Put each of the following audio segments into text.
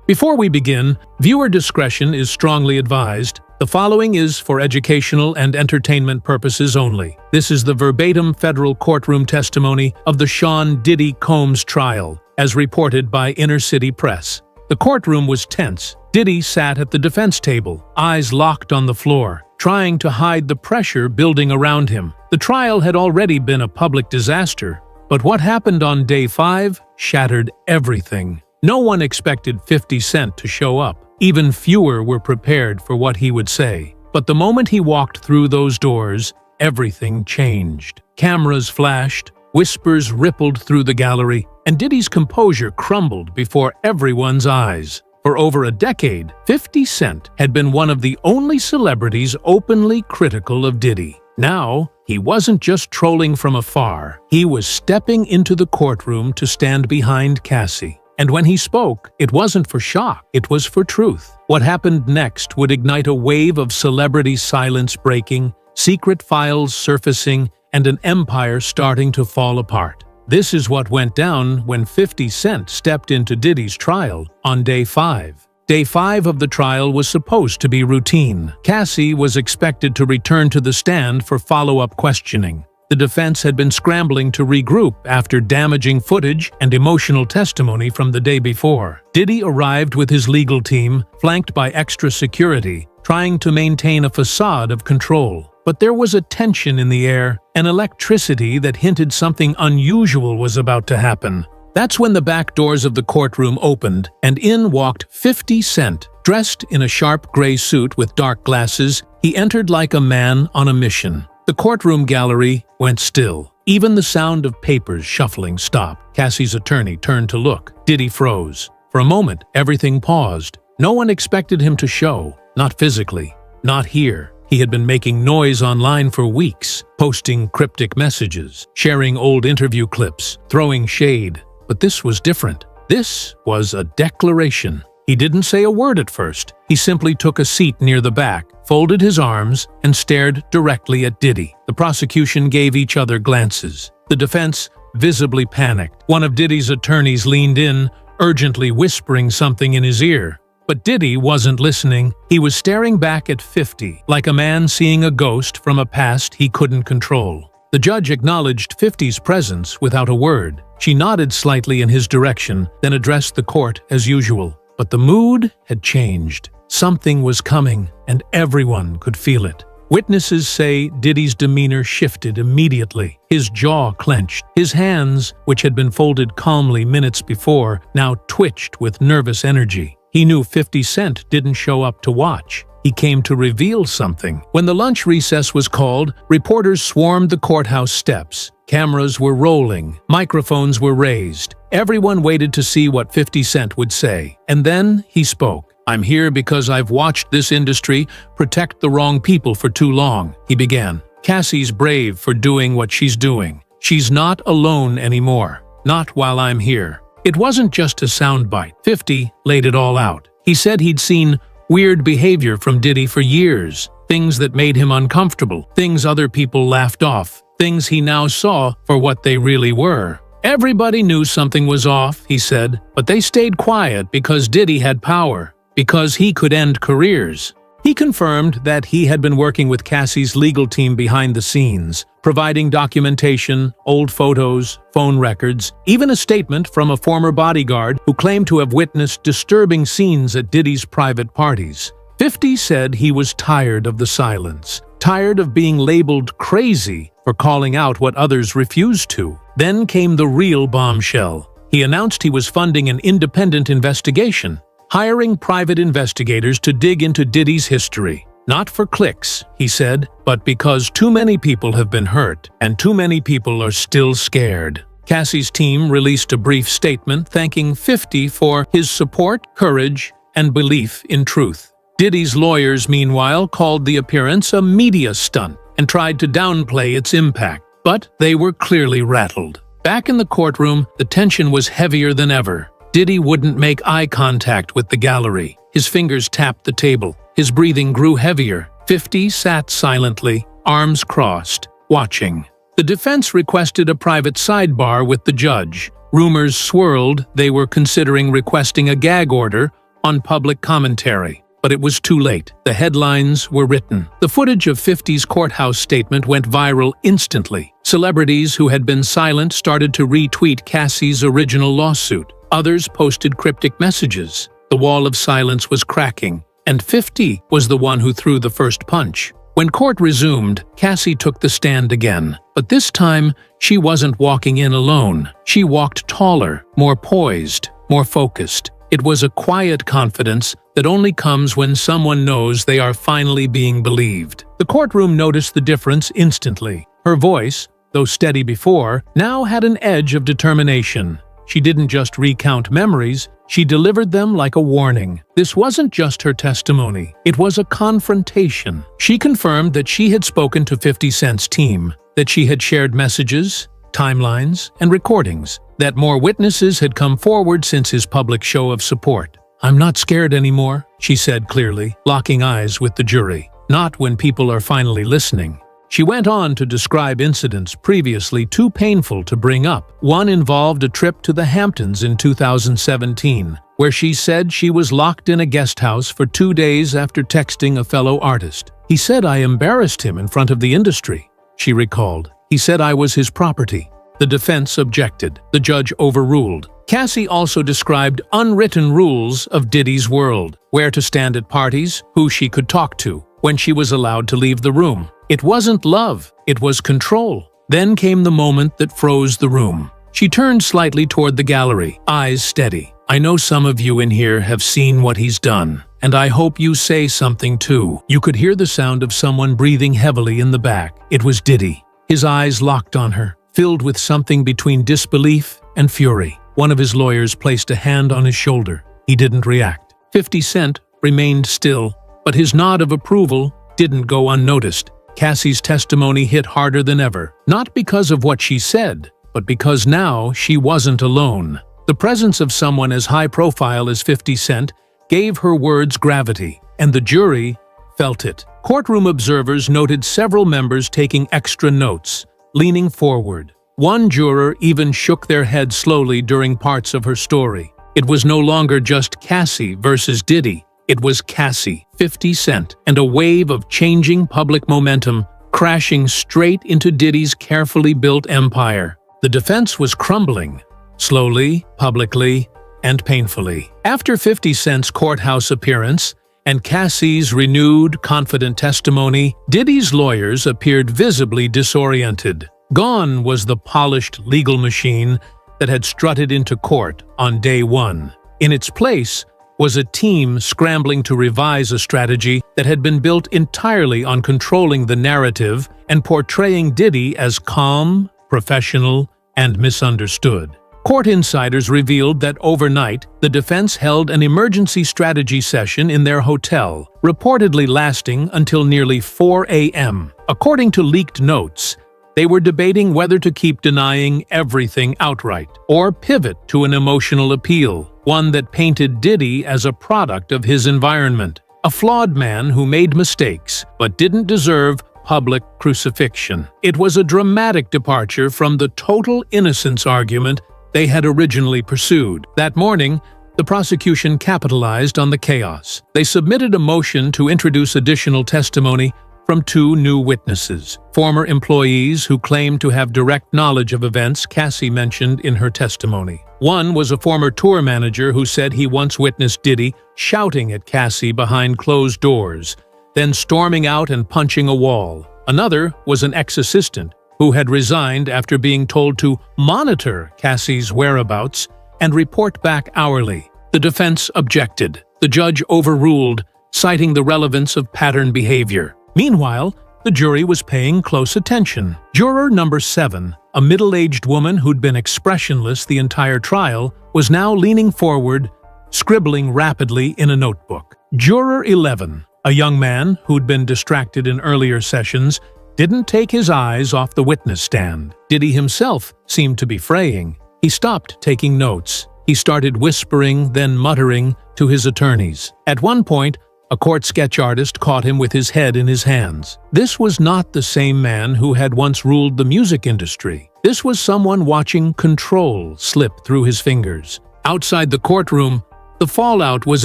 Before we begin, viewer discretion is strongly advised. The following is for educational and entertainment purposes only. This is the verbatim federal courtroom testimony of the Sean Diddy Combs trial, as reported by Inner City Press. The courtroom was tense. Diddy sat at the defense table, eyes locked on the floor, trying to hide the pressure building around him. The trial had already been a public disaster, but what happened on day 5 shattered everything. No one expected 50 Cent to show up. Even fewer were prepared for what he would say. But the moment he walked through those doors, everything changed. Cameras flashed, whispers rippled through the gallery, and Diddy's composure crumbled before everyone's eyes. For over a decade, 50 Cent had been one of the only celebrities openly critical of Diddy. Now, he wasn't just trolling from afar. He was stepping into the courtroom to stand behind Cassie. And when he spoke, it wasn't for shock, it was for truth. What happened next would ignite a wave of celebrity silence breaking, secret files surfacing, and an empire starting to fall apart. This is what went down when 50 Cent stepped into Diddy's trial on day 5. Day 5 of the trial was supposed to be routine. Cassie was expected to return to the stand for follow-up questioning. The defense had been scrambling to regroup after damaging footage and emotional testimony from the day before. Diddy arrived with his legal team, flanked by extra security, trying to maintain a facade of control. But there was a tension in the air, an electricity that hinted something unusual was about to happen. That's when the back doors of the courtroom opened, and in walked 50 Cent. Dressed in a sharp gray suit with dark glasses, he entered like a man on a mission. The courtroom gallery went still. Even the sound of papers shuffling stopped. Cassie's attorney turned to look. Diddy froze. For a moment, everything paused. No one expected him to show. Not physically. Not here. He had been making noise online for weeks, posting cryptic messages, sharing old interview clips, throwing shade. But this was different. This was a declaration. He didn't say a word at first. He simply took a seat near the back, folded his arms, and stared directly at Diddy. The prosecution gave each other glances. The defense visibly panicked. One of Diddy's attorneys leaned in, urgently whispering something in his ear. But Diddy wasn't listening. He was staring back at 50, like a man seeing a ghost from a past he couldn't control. The judge acknowledged 50's presence without a word. She nodded slightly in his direction, then addressed the court as usual. But the mood had changed. Something was coming, and everyone could feel it. Witnesses say Diddy's demeanor shifted immediately. His jaw clenched. His hands, which had been folded calmly minutes before, now twitched with nervous energy. He knew 50 Cent didn't show up to watch. He came to reveal something. When the lunch recess was called, reporters swarmed the courthouse steps. Cameras were rolling. Microphones were raised. Everyone waited to see what 50 Cent would say. And then he spoke. "I'm here because I've watched this industry protect the wrong people for too long," he began. "Cassie's brave for doing what she's doing. She's not alone anymore. Not while I'm here." It wasn't just a soundbite. 50 laid it all out. He said he'd seen weird behavior from Diddy for years. Things that made him uncomfortable. Things other people laughed off. Things he now saw for what they really were. Everybody knew something was off, he said, but they stayed quiet because Diddy had power, because he could end careers. He confirmed that he had been working with Cassie's legal team behind the scenes, providing documentation, old photos, phone records, even a statement from a former bodyguard who claimed to have witnessed disturbing scenes at Diddy's private parties. 50 said he was tired of the silence, tired of being labeled crazy for calling out what others refused to. Then came the real bombshell. He announced he was funding an independent investigation, hiring private investigators to dig into Diddy's history. Not for clicks, he said, but because too many people have been hurt, and too many people are still scared. Cassie's team released a brief statement thanking 50 for his support, courage, and belief in truth. Diddy's lawyers, meanwhile, called the appearance a media stunt and tried to downplay its impact, but they were clearly rattled. Back in the courtroom, the tension was heavier than ever. Diddy wouldn't make eye contact with the gallery. His fingers tapped the table. His breathing grew heavier. 50 sat silently, arms crossed, watching. The defense requested a private sidebar with the judge. Rumors swirled they were considering requesting a gag order on public commentary. But it was too late. The headlines were written. The footage of 50's courthouse statement went viral instantly. Celebrities who had been silent started to retweet Cassie's original lawsuit. Others posted cryptic messages. The wall of silence was cracking, and 50 was the one who threw the first punch. When court resumed, Cassie took the stand again. But this time, she wasn't walking in alone. She walked taller, more poised, more focused. It was a quiet confidence that only comes when someone knows they are finally being believed. The courtroom noticed the difference instantly. Her voice, though steady before, now had an edge of determination. She didn't just recount memories, she delivered them like a warning. This wasn't just her testimony, it was a confrontation. She confirmed that she had spoken to 50 Cent's team, that she had shared messages, timelines, and recordings, that more witnesses had come forward since his public show of support. "I'm not scared anymore," she said clearly, locking eyes with the jury. Not when people are finally listening. She went on to describe incidents previously too painful to bring up. One involved a trip to the Hamptons in 2017, where she said she was locked in a guest house for 2 days after texting a fellow artist. "He said I embarrassed him in front of the industry," she recalled. "He said I was his property." The defense objected. The judge overruled. Cassie also described unwritten rules of Diddy's world: where to stand at parties, who she could talk to, when she was allowed to leave the room. It wasn't love, it was control. Then came the moment that froze the room. She turned slightly toward the gallery, eyes steady. "I know some of you in here have seen what he's done, and I hope you say something too." You could hear the sound of someone breathing heavily in the back. It was Diddy. His eyes locked on her, filled with something between disbelief and fury. One of his lawyers placed a hand on his shoulder. He didn't react. 50 Cent remained still, but his nod of approval didn't go unnoticed. Cassie's testimony hit harder than ever, not because of what she said, but because now she wasn't alone. The presence of someone as high profile as 50 Cent gave her words gravity, and the jury felt it. Courtroom observers noted several members taking extra notes, leaning forward. One juror even shook their head slowly during parts of her story. It was no longer just Cassie versus Diddy. It was Cassie, 50 Cent, and a wave of changing public momentum crashing straight into Diddy's carefully built empire. The defense was crumbling, slowly, publicly, and painfully. After 50 Cent's courthouse appearance and Cassie's renewed, confident testimony, Diddy's lawyers appeared visibly disoriented. Gone was the polished legal machine that had strutted into court on day one. In its place was a team scrambling to revise a strategy that had been built entirely on controlling the narrative and portraying Diddy as calm, professional, and misunderstood. Court insiders revealed that overnight, the defense held an emergency strategy session in their hotel, reportedly lasting until nearly 4 a.m. According to leaked notes, they were debating whether to keep denying everything outright or pivot to an emotional appeal, one that painted Diddy as a product of his environment, a flawed man who made mistakes but didn't deserve public crucifixion. It was a dramatic departure from the total innocence argument they had originally pursued. That morning, the prosecution capitalized on the chaos. They submitted a motion to introduce additional testimony from 2 new witnesses, former employees who claimed to have direct knowledge of events Cassie mentioned in her testimony. One was a former tour manager who said he once witnessed Diddy shouting at Cassie behind closed doors, then storming out and punching a wall. Another was an ex-assistant who had resigned after being told to monitor Cassie's whereabouts and report back hourly. The defense objected. The judge overruled, citing the relevance of pattern behavior. Meanwhile, the jury was paying close attention. Juror number 7, a middle-aged woman who'd been expressionless the entire trial, was now leaning forward, scribbling rapidly in a notebook. Juror 11, a young man who'd been distracted in earlier sessions, didn't take his eyes off the witness stand. Diddy himself seemed to be fraying. He stopped taking notes. He started whispering, then muttering to his attorneys. At one point, a court sketch artist caught him with his head in his hands. This was not the same man who had once ruled the music industry. This was someone watching control slip through his fingers. Outside the courtroom, The fallout was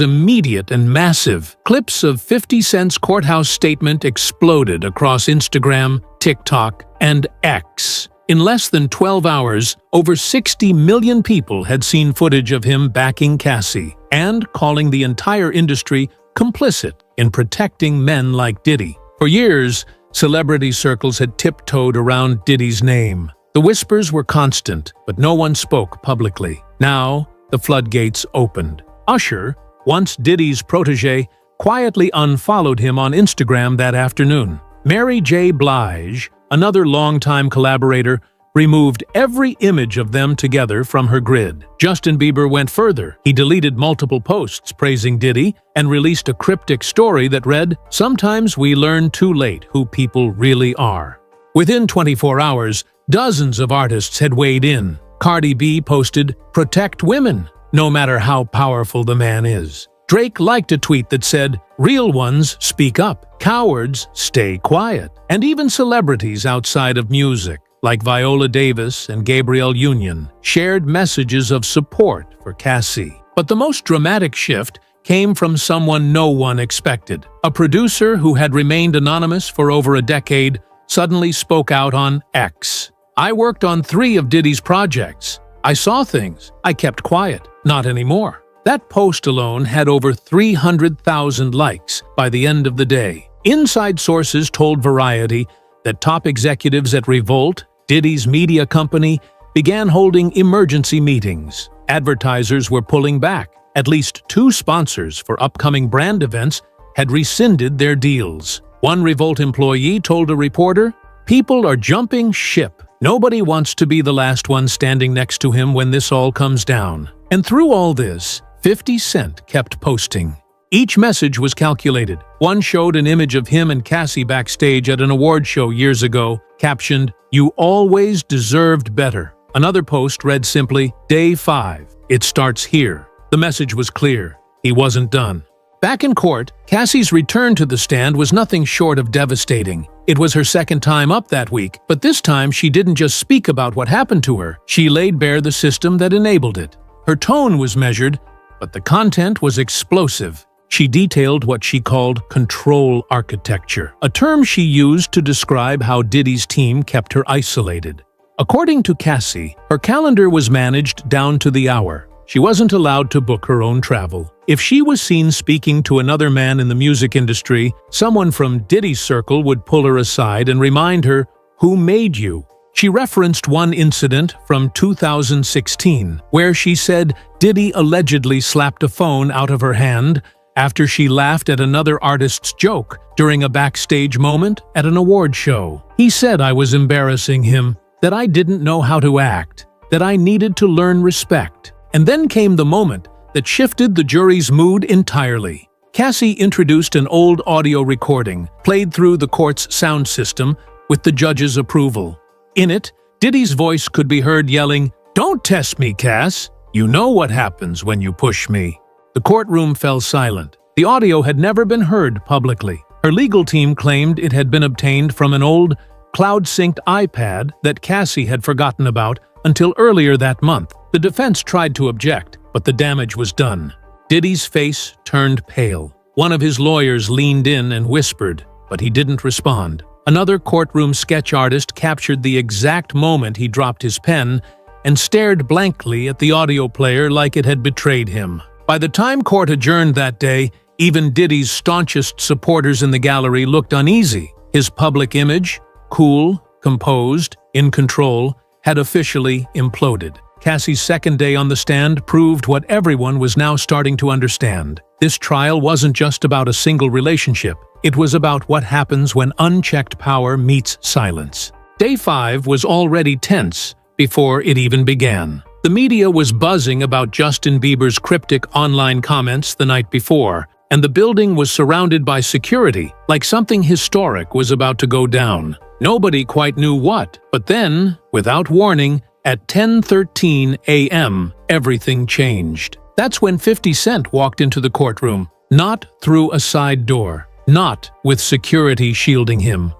immediate and massive. Clips of 50 Cent's courthouse statement exploded across Instagram, TikTok, and X. In less than 12 hours, over 60 million people had seen footage of him backing Cassie and calling the entire industry complicit in protecting men like Diddy. For years, celebrity circles had tiptoed around Diddy's name. The whispers were constant, but no one spoke publicly. Now, the floodgates opened. Usher, once Diddy's protege, quietly unfollowed him on Instagram that afternoon. Mary J. Blige, another longtime collaborator, removed every image of them together from her grid. Justin Bieber went further. He deleted multiple posts praising Diddy and released a cryptic story that read, "Sometimes we learn too late who people really are." Within 24 hours, dozens of artists had weighed in. Cardi B posted, "Protect women, no matter how powerful the man is." Drake liked a tweet that said, "Real ones speak up, cowards stay quiet." And even celebrities outside of music, like Viola Davis and Gabrielle Union, shared messages of support for Cassie. But the most dramatic shift came from someone no one expected. A producer who had remained anonymous for over a decade suddenly spoke out on X. "I worked on 3 of Diddy's projects. I saw things. I kept quiet. Not anymore." That post alone had over 300,000 likes by the end of the day. Inside sources told Variety that top executives at Revolt, Diddy's media company, began holding emergency meetings. Advertisers were pulling back. At least 2 sponsors for upcoming brand events had rescinded their deals. One Revolt employee told a reporter, "People are jumping ship. Nobody wants to be the last one standing next to him when this all comes down." And through all this, 50 Cent kept posting. Each message was calculated. One showed an image of him and Cassie backstage at an award show years ago, captioned, "You always deserved better." Another post read simply, "Day 5. It starts here." The message was clear. He wasn't done. Back in court, Cassie's return to the stand was nothing short of devastating. It was her second time up that week, but this time she didn't just speak about what happened to her. She laid bare the system that enabled it. Her tone was measured, but the content was explosive. She detailed what she called control architecture, a term she used to describe how Diddy's team kept her isolated. According to Cassie, her calendar was managed down to the hour. She wasn't allowed to book her own travel. If she was seen speaking to another man in the music industry, someone from Diddy's circle would pull her aside and remind her, "Who made you?" She referenced one incident from 2016, where she said Diddy allegedly slapped a phone out of her hand after she laughed at another artist's joke during a backstage moment at an award show. He said I was embarrassing him, that I didn't know how to act, that I needed to learn respect. And then came the moment that shifted the jury's mood entirely. Cassie introduced an old audio recording, played through the court's sound system, with the judge's approval. In it, Diddy's voice could be heard yelling, "Don't test me, Cass. You know what happens when you push me." The courtroom fell silent. The audio had never been heard publicly. Her legal team claimed it had been obtained from an old, cloud-synced iPad that Cassie had forgotten about until earlier that month. The defense tried to object, but the damage was done. Diddy's face turned pale. One of his lawyers leaned in and whispered, but he didn't respond. Another courtroom sketch artist captured the exact moment he dropped his pen and stared blankly at the audio player like it had betrayed him. By the time court adjourned that day, even Diddy's staunchest supporters in the gallery looked uneasy. His public image, cool, composed, in control, had officially imploded. Cassie's second day on the stand proved what everyone was now starting to understand. This trial wasn't just about a single relationship. It was about what happens when unchecked power meets silence. Day 5 was already tense before it even began. The media was buzzing about Justin Bieber's cryptic online comments the night before, and the building was surrounded by security, like something historic was about to go down. Nobody quite knew what, but then, without warning, at 10:13 a.m., everything changed. That's when 50 Cent walked into the courtroom, not through a side door, not with security shielding him.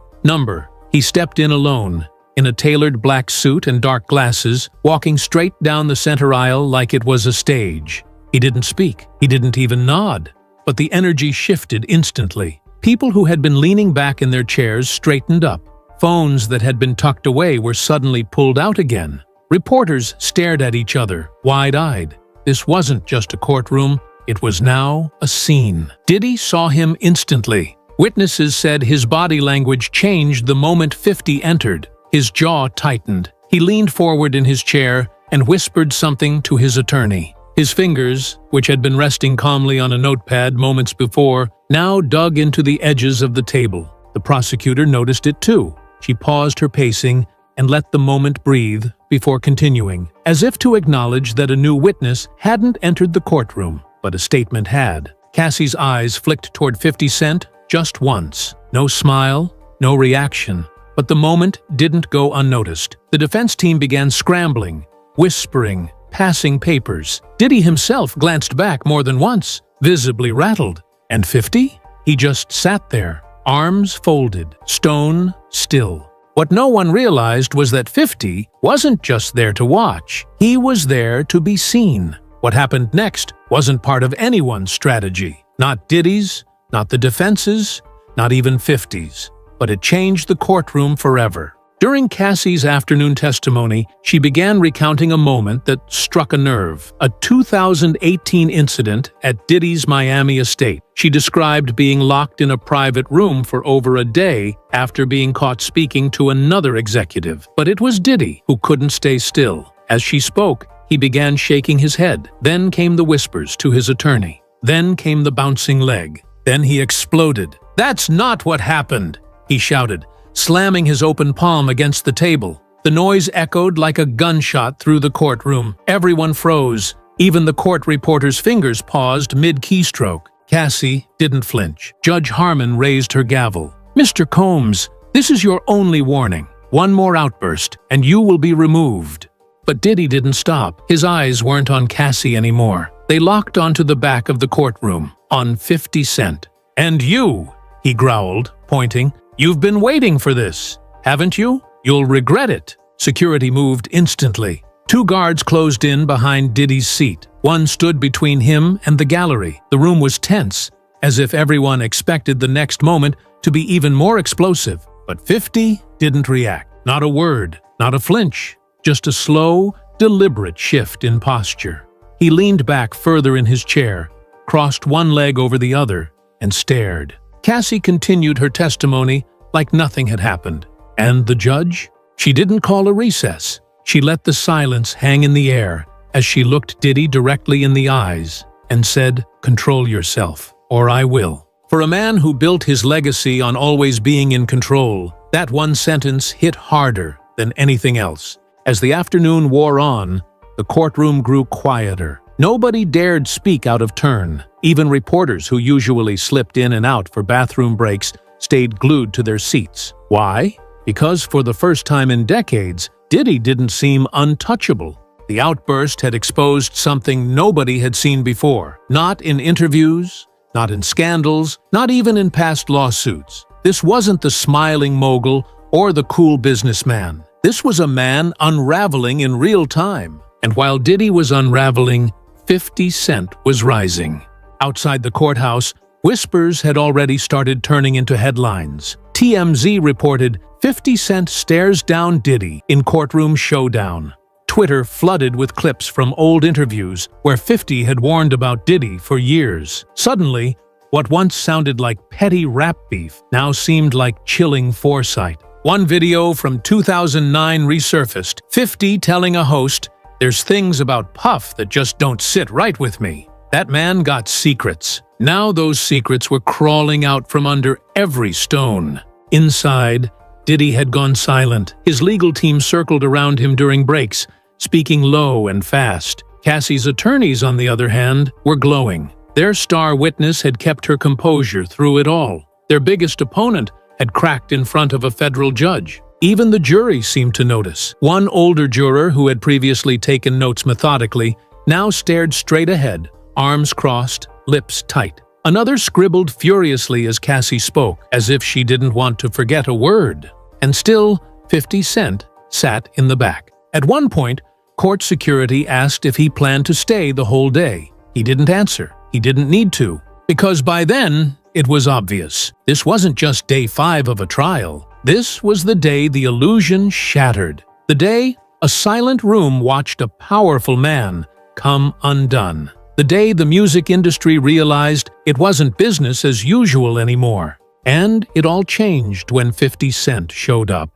He stepped in alone, in a tailored black suit and dark glasses, walking straight down the center aisle like it was a stage. He didn't speak. He didn't even nod. But the energy shifted instantly. People who had been leaning back in their chairs straightened up. Phones that had been tucked away were suddenly pulled out again. Reporters stared at each other, wide-eyed. This wasn't just a courtroom. It was now a scene. Diddy saw him instantly. Witnesses said his body language changed the moment 50 entered. His jaw tightened. He leaned forward in his chair and whispered something to his attorney. His fingers, which had been resting calmly on a notepad moments before, now dug into the edges of the table. The prosecutor noticed it too. She paused her pacing and let the moment breathe before continuing, as if to acknowledge that a new witness hadn't entered the courtroom, but a statement had. Cassie's eyes flicked toward 50 Cent just once. No smile, no reaction. But the moment didn't go unnoticed. The defense team began scrambling, whispering, passing papers. Diddy himself glanced back more than once, visibly rattled. And 50? He just sat there, arms folded, stone still. What no one realized was that 50 wasn't just there to watch. He was there to be seen. What happened next wasn't part of anyone's strategy. Not Diddy's, not the defense's, not even 50's. But it changed the courtroom forever. During Cassie's afternoon testimony, she began recounting a moment that struck a nerve, a 2018 incident at Diddy's Miami estate. She described being locked in a private room for over a day after being caught speaking to another executive. But it was Diddy who couldn't stay still. As she spoke, he began shaking his head. Then came the whispers to his attorney. Then came the bouncing leg. Then he exploded. "That's not what happened!" he shouted, slamming his open palm against the table. The noise echoed like a gunshot through the courtroom. Everyone froze. Even the court reporter's fingers paused mid-keystroke. Cassie didn't flinch. Judge Harmon raised her gavel. "Mr. Combs, this is your only warning. One more outburst, and you will be removed." But Diddy didn't stop. His eyes weren't on Cassie anymore. They locked onto the back of the courtroom, on 50 Cent. "And you," he growled, pointing, "you've been waiting for this, haven't you? You'll regret it." Security moved instantly. 2 guards closed in behind Diddy's seat. One stood between him and the gallery. The room was tense, as if everyone expected the next moment to be even more explosive. But 50 didn't react. Not a word, not a flinch, just a slow, deliberate shift in posture. He leaned back further in his chair, crossed one leg over the other, and stared. Cassie continued her testimony like nothing had happened. And the judge? She didn't call a recess. She let the silence hang in the air as she looked Diddy directly in the eyes and said, "Control yourself, or I will." For a man who built his legacy on always being in control, that one sentence hit harder than anything else. As the afternoon wore on, the courtroom grew quieter. Nobody dared speak out of turn. Even reporters who usually slipped in and out for bathroom breaks stayed glued to their seats. Why? Because for the first time in decades, Diddy didn't seem untouchable. The outburst had exposed something nobody had seen before. Not in interviews, not in scandals, not even in past lawsuits. This wasn't the smiling mogul or the cool businessman. This was a man unraveling in real time. And while Diddy was unraveling, 50 Cent was rising. Outside the courthouse, whispers had already started turning into headlines. TMZ reported, 50 Cent stares down Diddy in courtroom showdown. Twitter flooded with clips from old interviews where 50 had warned about Diddy for years. Suddenly, what once sounded like petty rap beef now seemed like chilling foresight. One video from 2009 resurfaced, 50 telling a host, "There's things about Puff that just don't sit right with me." That man got secrets. Now those secrets were crawling out from under every stone. Inside, Diddy had gone silent. His legal team circled around him during breaks, speaking low and fast. Cassie's attorneys, on the other hand, were glowing. Their star witness had kept her composure through it all. Their biggest opponent had cracked in front of a federal judge. Even the jury seemed to notice. One older juror who had previously taken notes methodically now stared straight ahead, arms crossed, lips tight. Another scribbled furiously as Cassie spoke, as if she didn't want to forget a word. And still, 50 Cent sat in the back. At one point, court security asked if he planned to stay the whole day. He didn't answer. He didn't need to. Because by then, it was obvious. This wasn't just day 5 of a trial. This was the day the illusion shattered. The day a silent room watched a powerful man come undone. The day the music industry realized it wasn't business as usual anymore. And it all changed when 50 Cent showed up.